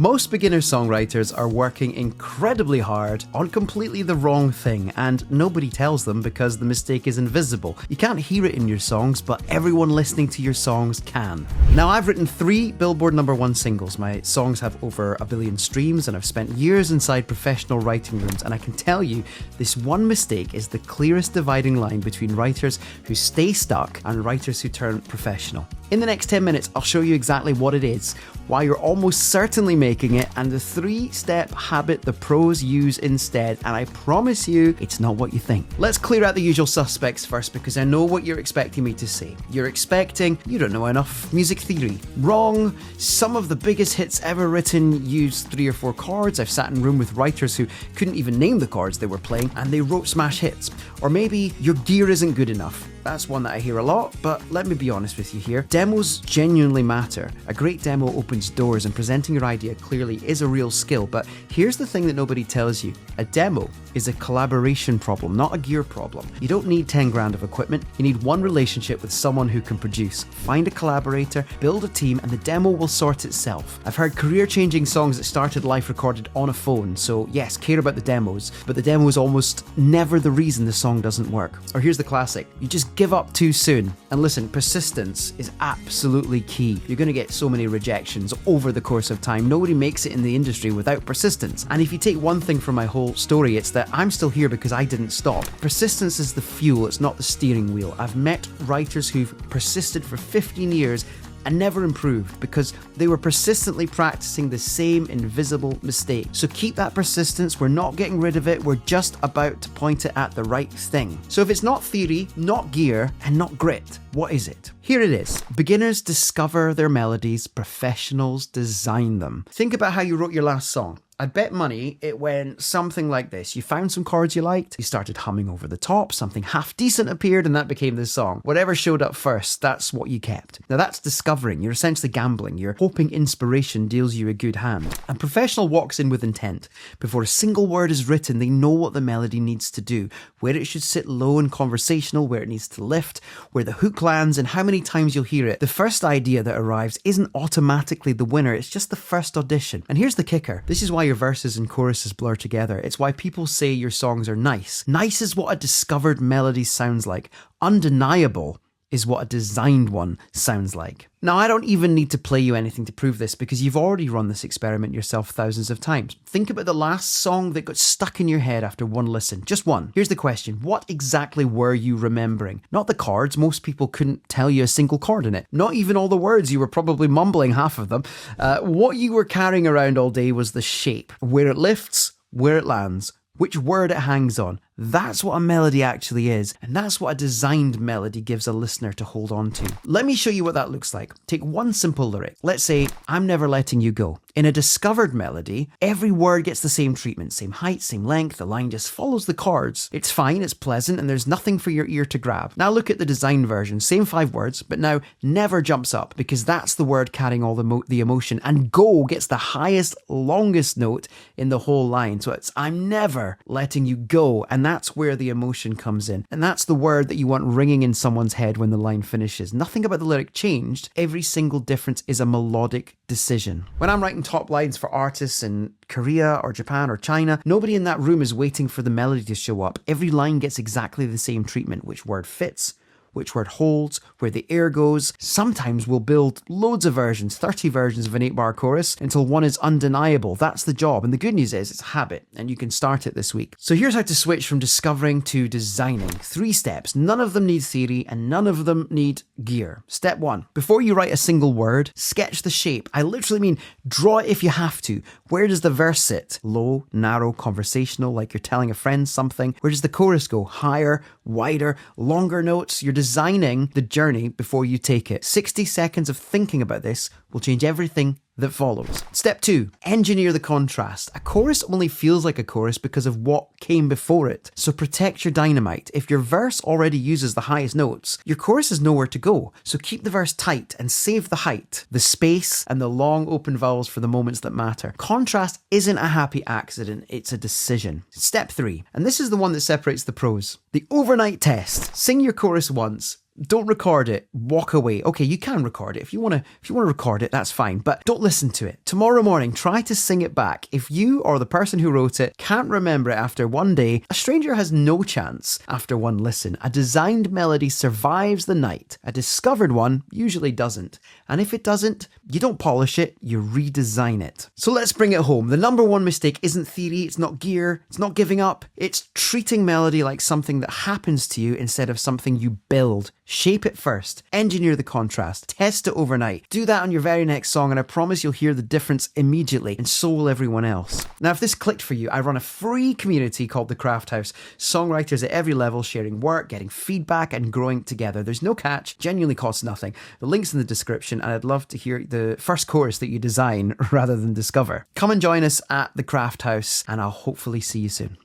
Most beginner songwriters are working incredibly hard on completely the wrong thing, and nobody tells them because the mistake is invisible. You can't hear it in your songs, but everyone listening to your songs can. Now, I've written 3 Billboard #1 singles. My songs have over 1 billion streams, and I've spent years inside professional writing rooms, and I can tell you, this one mistake is the clearest dividing line between writers who stay stuck and writers who turn professional. In the next 10 minutes, I'll show you exactly what it is, why you're almost certainly making it, and the 3-step habit the pros use instead, and I promise you, it's not what you think. Let's clear out the usual suspects first, because I know what you're expecting me to say. You're expecting, you don't know enough music theory. Wrong. Some of the biggest hits ever written use 3 or 4 chords. I've sat in a room with writers who couldn't even name the chords they were playing, and they wrote smash hits. Or maybe your gear isn't good enough. That's one that I hear a lot, but let me be honest with you here. Demos genuinely matter. A great demo opens doors, and presenting your idea clearly is a real skill, but here's the thing that nobody tells you. A demo is a collaboration problem, not a gear problem. You don't need 10 grand of equipment, you need one relationship with someone who can produce. Find a collaborator, build a team, and the demo will sort itself. I've heard career-changing songs that started life recorded on a phone, so yes, care about the demos, but the demo is almost never the reason the song doesn't work. Or here's the classic. You just give up too soon. And listen, persistence is absolutely key. You're going to get so many rejections over the course of time. Nobody makes it in the industry without persistence. And if you take one thing from my whole story, it's that I'm still here because I didn't stop. Persistence is the fuel, it's not the steering wheel. I've met writers who've persisted for 15 years and never improved because they were persistently practicing the same invisible mistake. So keep that persistence. We're not getting rid of it. We're just about to point it at the right thing. So if it's not theory, not gear, and not grit, what is it? Here it is. Beginners discover their melodies, professionals design them. Think about how you wrote your last song. I'd bet money it went something like this. You found some chords you liked, you started humming over the top, something half decent appeared, and that became the song. Whatever showed up first, that's what you kept. Now that's discovering. You're essentially gambling. You're hoping inspiration deals you a good hand. A professional walks in with intent. Before a single word is written, they know what the melody needs to do, where it should sit low and conversational, where it needs to lift, where the hook lands, and how many times you'll hear it. The first idea that arrives isn't automatically the winner, it's just the first audition. And here's the kicker. This is why your verses and choruses blur together. It's why people say your songs are nice. Nice is what a discovered melody sounds like. Undeniable is what a designed one sounds like. Now, I don't even need to play you anything to prove this because you've already run this experiment yourself thousands of times. Think about the last song that got stuck in your head after one listen. Just one. Here's the question. What exactly were you remembering? Not the chords. Most people couldn't tell you a single chord in it. Not even all the words. You were probably mumbling half of them. What you were carrying around all day was the shape. Where it lifts, where it lands, which word it hangs on. That's what a melody actually is, and that's what a designed melody gives a listener to hold on to. Let me show you what that looks like. Take one simple lyric. Let's say, I'm never letting you go. In a discovered melody, every word gets the same treatment, same height, same length, the line just follows the chords. It's fine, it's pleasant, and there's nothing for your ear to grab. Now look at the design version, same 5 words, but now never jumps up, because that's the word carrying all the emotion, and go gets the highest, longest note in the whole line. So it's, I'm never letting you go, and that's where the emotion comes in. And that's the word that you want ringing in someone's head when the line finishes. Nothing about the lyric changed. Every single difference is a melodic decision. When I'm writing top lines for artists in Korea or Japan or China, nobody in that room is waiting for the melody to show up. Every line gets exactly the same treatment. Which word fits, which word holds, where the air goes. Sometimes we'll build loads of versions, 30 versions of an 8-bar chorus until one is undeniable. That's the job. And the good news is it's a habit and you can start it this week. So here's how to switch from discovering to designing. 3 steps. None of them need theory and none of them need gear. Step 1. Before you write a single word, sketch the shape. I literally mean draw it if you have to. Where does the verse sit? Low, narrow, conversational, like you're telling a friend something. Where does the chorus go? Higher, wider, longer notes. You're designing the journey before you take it. 60 seconds of thinking about this will change everything that follows. Step 2, engineer the contrast. A chorus only feels like a chorus because of what came before it. So protect your dynamite. If your verse already uses the highest notes, your chorus has nowhere to go. So keep the verse tight and save the height, the space, and the long open vowels for the moments that matter. Contrast isn't a happy accident, it's a decision. Step 3, and this is the one that separates the pros. The overnight test. Sing your chorus once, Don't record it. Walk away. Okay, you can record it. If you want to record it, that's fine, but don't listen to it. Tomorrow morning, try to sing it back. If you or the person who wrote it can't remember it after one day, a stranger has no chance after one listen. A designed melody survives the night. A discovered one usually doesn't. And if it doesn't, you don't polish it, you redesign it. So let's bring it home. The number one mistake isn't theory, it's not gear, it's not giving up. It's treating melody like something that happens to you instead of something you build. Shape it first, engineer the contrast, test it overnight. Do that on your very next song and I promise you'll hear the difference immediately, and so will everyone else. Now, if this clicked for you, I run a free community called The Craft House. Songwriters at every level sharing work, getting feedback and growing together. There's no catch, genuinely costs nothing. The link's in the description and I'd love to hear the first chorus that you design rather than discover. Come and join us at The Craft House and I'll hopefully see you soon.